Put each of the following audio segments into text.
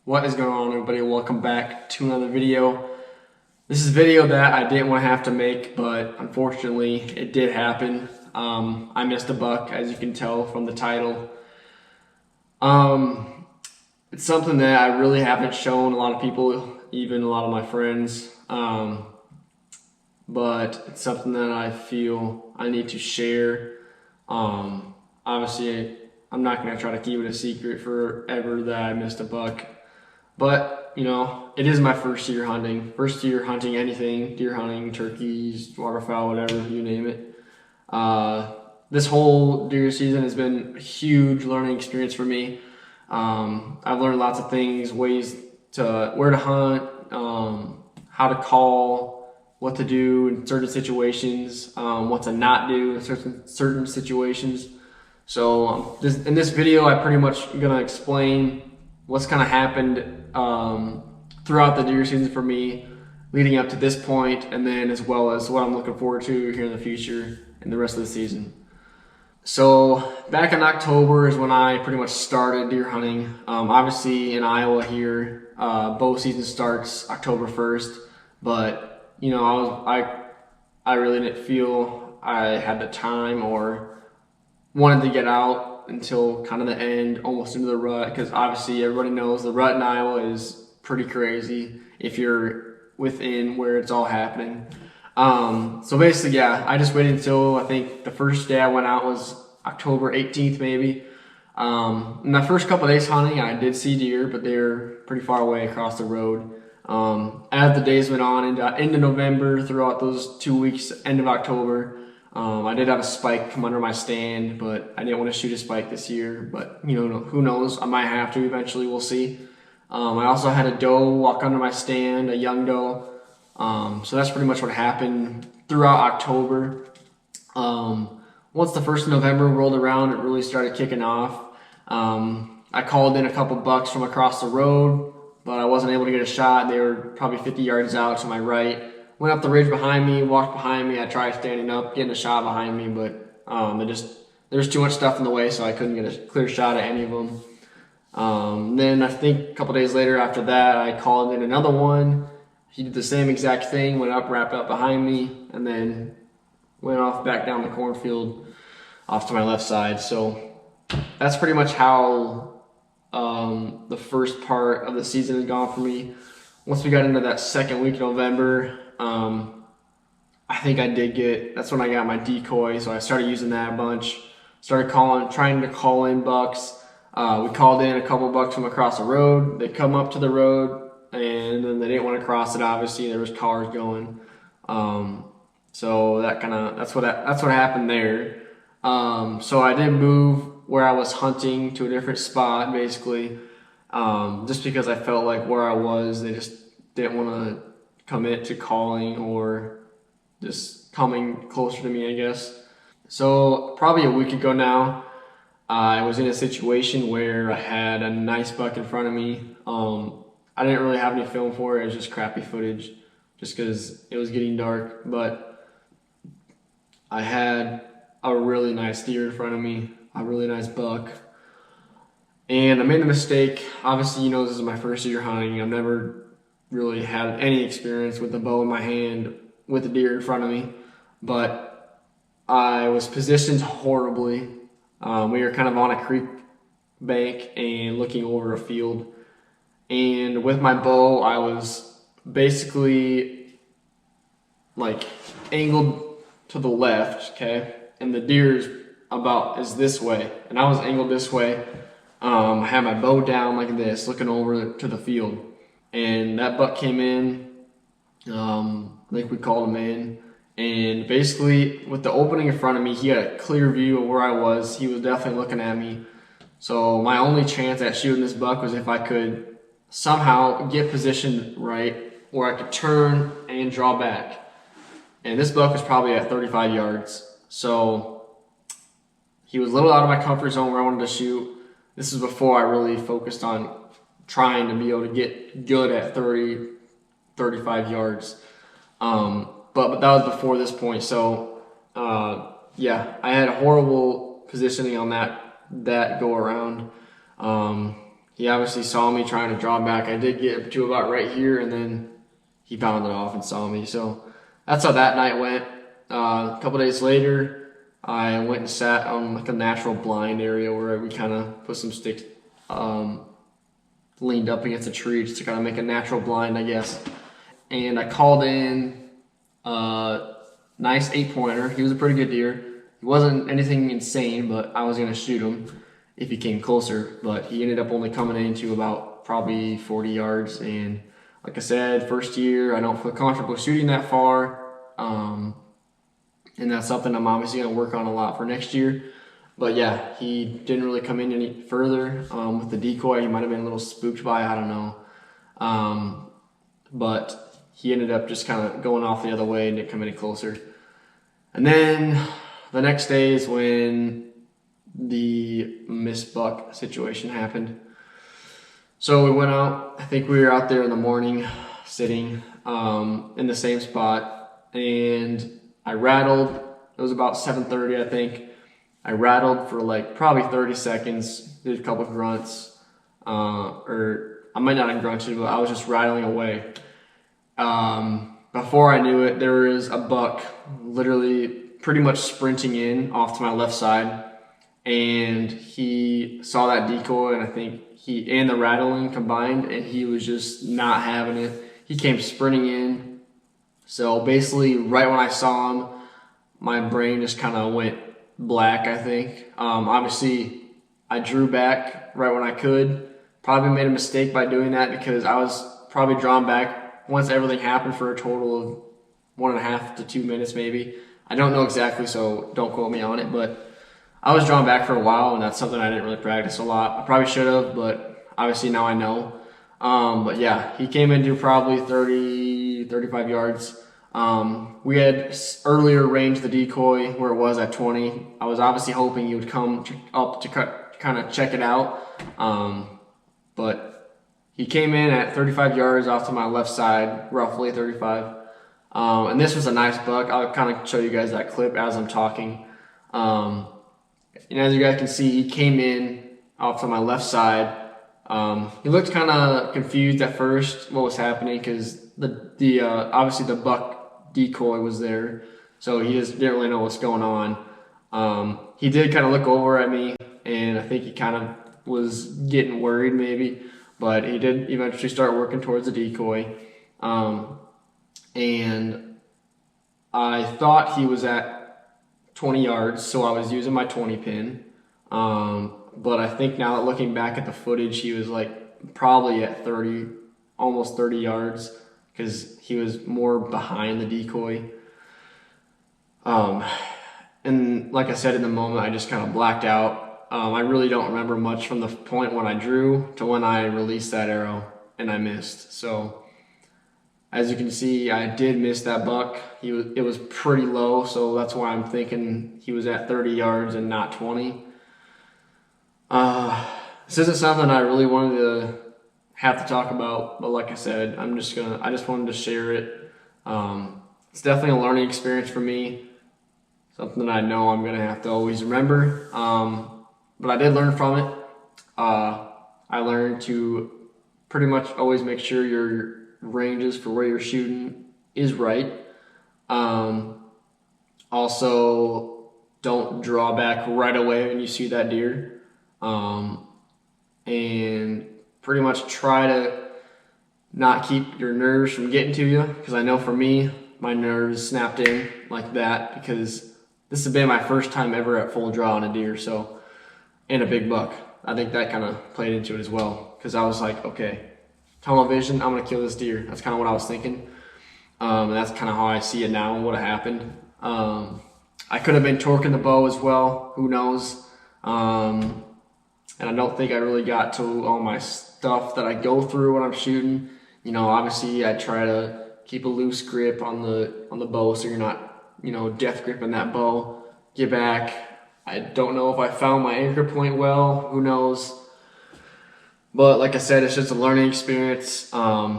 What is going on, everybody? Welcome back to another video. This is a video that I didn't want to have to make, but unfortunately it did happen. I missed a buck, as you can tell from the title. It's something that I really haven't shown a lot of people, even a lot of my friends. But it's something that I feel I need to share. Obviously, I'm not going to try to keep it a secret forever that I missed a buck. But, you know, it is my first year hunting. First year hunting anything, deer hunting, turkeys, waterfowl, whatever, you name it. This whole deer season has been a huge learning experience for me. I've learned lots of things, ways to, where to hunt, how to call, what to do in certain situations, what to not do in certain situations. So in this video, I'm pretty much going to explain what's kind of happened throughout the deer season for me leading up to this point, and then as well as what I'm looking forward to here in the future and the rest of the season. So back in October is when I pretty much started deer hunting. Obviously in Iowa here, bow season starts October 1st, but you know, I really didn't feel I had the time or wanted to get out until kind of the end, almost into the rut, because obviously everybody knows the rut in Iowa is pretty crazy if you're within where it's all happening. So basically, yeah, I just waited until I think the first day I went out was October 18th maybe. In the first couple of days hunting, I did see deer, but they were pretty far away across the road. As the days went on into November, throughout those 2 weeks, end of October, I did have a spike come under my stand, but I didn't want to shoot a spike this year. But you know, who knows? I might have to eventually. We'll see. I also had a doe walk under my stand, a young doe. So that's pretty much what happened throughout October. Once the 1st of November rolled around, it really started kicking off. I called in a couple bucks from across the road, but I wasn't able to get a shot. They were probably 50 yards out to my right. Went up the ridge behind me, walked behind me. I tried standing up, getting a shot behind me, but there's too much stuff in the way, so I couldn't get a clear shot at any of them. Then I think a couple days later after that, I called in another one. He did the same exact thing, went up, wrapped up behind me, and then went off back down the cornfield off to my left side. So that's pretty much how the first part of the season has gone for me. Once we got into that second week of November, I think that's when I got my decoy, so I started using that a bunch. Started trying to call in bucks. We called in a couple bucks from across the road. They come up to the road, and then they didn't want to cross it. Obviously, there was cars going. So that's what happened there. So I did move where I was hunting to a different spot, basically, just because I felt like where I was, they just didn't want to commit to calling or just coming closer to me, I guess. So probably a week ago now, I was in a situation where I had a nice buck in front of me. I didn't really have any film for it. It was just crappy footage just because it was getting dark, but I had a really nice deer in front of me, a really nice buck. And I made the mistake. Obviously, you know, this is my first year hunting. I've never really had any experience with a bow in my hand with a deer in front of me, but I was positioned horribly. We were kind of on a creek bank and looking over a field, and with my bow I was basically like angled to the left, okay, and the deer is this way, and I was angled this way. I had my bow down like this, looking over to the field. And that buck came in, I think we called him in, and basically with the opening in front of me, he had a clear view of where I was. He was definitely looking at me. So my only chance at shooting this buck was if I could somehow get positioned right where I could turn and draw back. And this buck was probably at 35 yards. So he was a little out of my comfort zone where I wanted to shoot. This is before I really focused on trying to be able to get good at 30, 35 yards. But that was before this point. So, yeah, I had a horrible positioning on that go around. he obviously saw me trying to draw back. I did get to about right here, and then he bounded off and saw me. So that's how that night went. A couple days later, I went and sat on like a natural blind area where we kind of put some sticks, leaned up against a tree just to kind of make a natural blind, I guess. And I called in a nice 8-pointer. He was a pretty good deer. He wasn't anything insane, but I was going to shoot him if he came closer. But he ended up only coming into about probably 40 yards. And like I said, first year, I don't feel comfortable shooting that far. And that's something I'm obviously going to work on a lot for next year. But yeah, he didn't really come in any further with the decoy. He might have been a little spooked by it, I don't know. But he ended up just kind of going off the other way and didn't come any closer. And then the next day is when the missed buck situation happened. So we went out. I think we were out there in the morning sitting in the same spot, and I rattled. It was about 7:30, I think. I rattled for like probably 30 seconds, did a couple of grunts, or I might not have grunted, but I was just rattling away. Before I knew it, there was a buck literally pretty much sprinting in off to my left side, and he saw that decoy, and I think he and the rattling combined, and he was just not having it. He came sprinting in. So basically, right when I saw him, my brain just kind of went black, I think. Obviously, I drew back right when I could. Probably made a mistake by doing that because I was probably drawn back once everything happened for a total of 1.5 to 2 minutes maybe. I don't know exactly, so don't quote me on it, but I was drawn back for a while, and that's something I didn't really practice a lot. I probably should have, but obviously now I know. But yeah, he came into probably 30, 35 yards. We had earlier ranged the decoy where it was at 20. I was obviously hoping he would come up to kind of check it out. But he came in at 35 yards off to my left side, roughly 35. And this was a nice buck. I'll kind of show you guys that clip as I'm talking. And as you guys can see, he came in off to my left side. He looked kind of confused at first what was happening because obviously the buck decoy was there, so he just didn't really know what's going on. He did kind of look over at me, and I think he kind of was getting worried maybe, but he did eventually start working towards the decoy. And I thought he was at 20 yards, so I was using my 20 pin. But I think now that looking back at the footage, he was like probably at 30, almost 30 yards, because he was more behind the decoy. And like I said, in the moment, I just kind of blacked out. I really don't remember much from the point when I drew to when I released that arrow and I missed. So as you can see, I did miss that buck. It was pretty low, so that's why I'm thinking he was at 30 yards and not 20. This isn't something I really wanted to have to talk about, but like I said, I just wanted to share it. It's definitely a learning experience for me, something that I know I'm gonna have to always remember. But I did learn from it. I learned to pretty much always make sure your ranges for where you're shooting is right. Also, don't draw back right away when you see that deer. And pretty much try to not keep your nerves from getting to you, because I know for me, my nerves snapped in like that because this has been my first time ever at full draw on a deer, so, and a big buck. I think that kind of played into it as well, because I was like, okay, tunnel vision, I'm gonna kill this deer. That's kind of what I was thinking, and that's kind of how I see it now and what happened. I could have been torquing the bow as well, who knows. And I don't think I really got to all my stuff that I go through when I'm shooting. You know, obviously I try to keep a loose grip on the bow so you're not, death gripping that bow. Get back. I don't know if I found my anchor point well, who knows. But like I said, it's just a learning experience. And,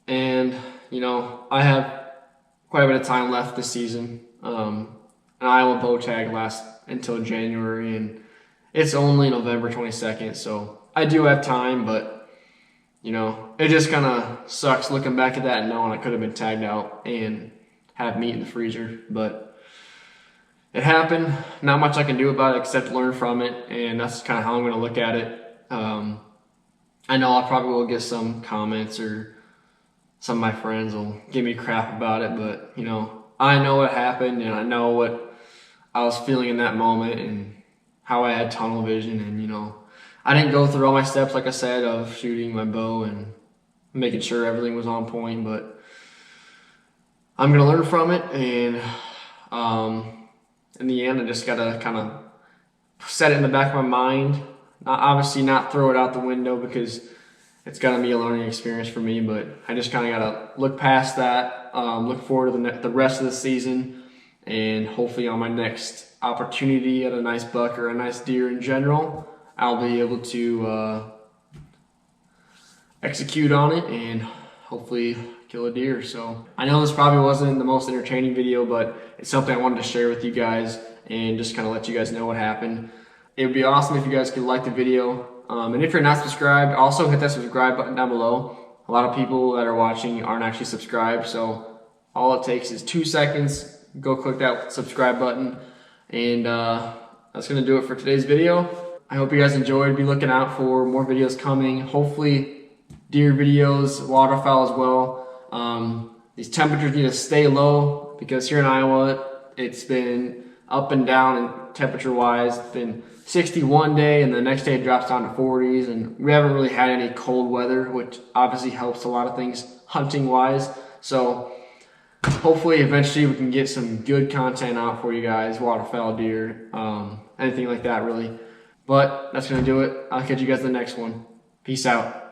I have quite a bit of time left this season. And I will bow tag last until January, and it's only November 22nd, so I do have time, but you know, it just kind of sucks looking back at that and knowing I could have been tagged out and have meat in the freezer. But it happened. Not much I can do about it except learn from it, and that's kind of how I'm going to look at it. I know I probably will get some comments, or some of my friends will give me crap about it, but you know, I know what happened, and I know what I was feeling in that moment and how I had tunnel vision. And you know, I didn't go through all my steps, like I said, of shooting my bow and making sure everything was on point, but I'm going to learn from it. And in the end, I just got to kind of set it in the back of my mind. Obviously not throw it out the window, because it's got to be a learning experience for me, but I just kind of got to look past that, look forward to the rest of the season, and hopefully on my next opportunity at a nice buck or a nice deer in general, I'll be able to execute on it and hopefully kill a deer. So I know this probably wasn't the most entertaining video, but it's something I wanted to share with you guys and just kind of let you guys know what happened. It would be awesome if you guys could like the video. And if you're not subscribed, also hit that subscribe button down below. A lot of people that are watching aren't actually subscribed, so all it takes is 2 seconds. Go click that subscribe button. And that's going to do it for today's video. I hope you guys enjoyed. Be looking out for more videos coming. Hopefully deer videos, waterfowl as well. These temperatures need to stay low, because here in Iowa, it's been up and down in temperature wise. It's been 61 day, and the next day it drops down to 40s, and we haven't really had any cold weather, which obviously helps a lot of things hunting wise. So hopefully eventually we can get some good content out for you guys, waterfowl, deer, anything like that really. But that's going to do it. I'll catch you guys in the next one. Peace out.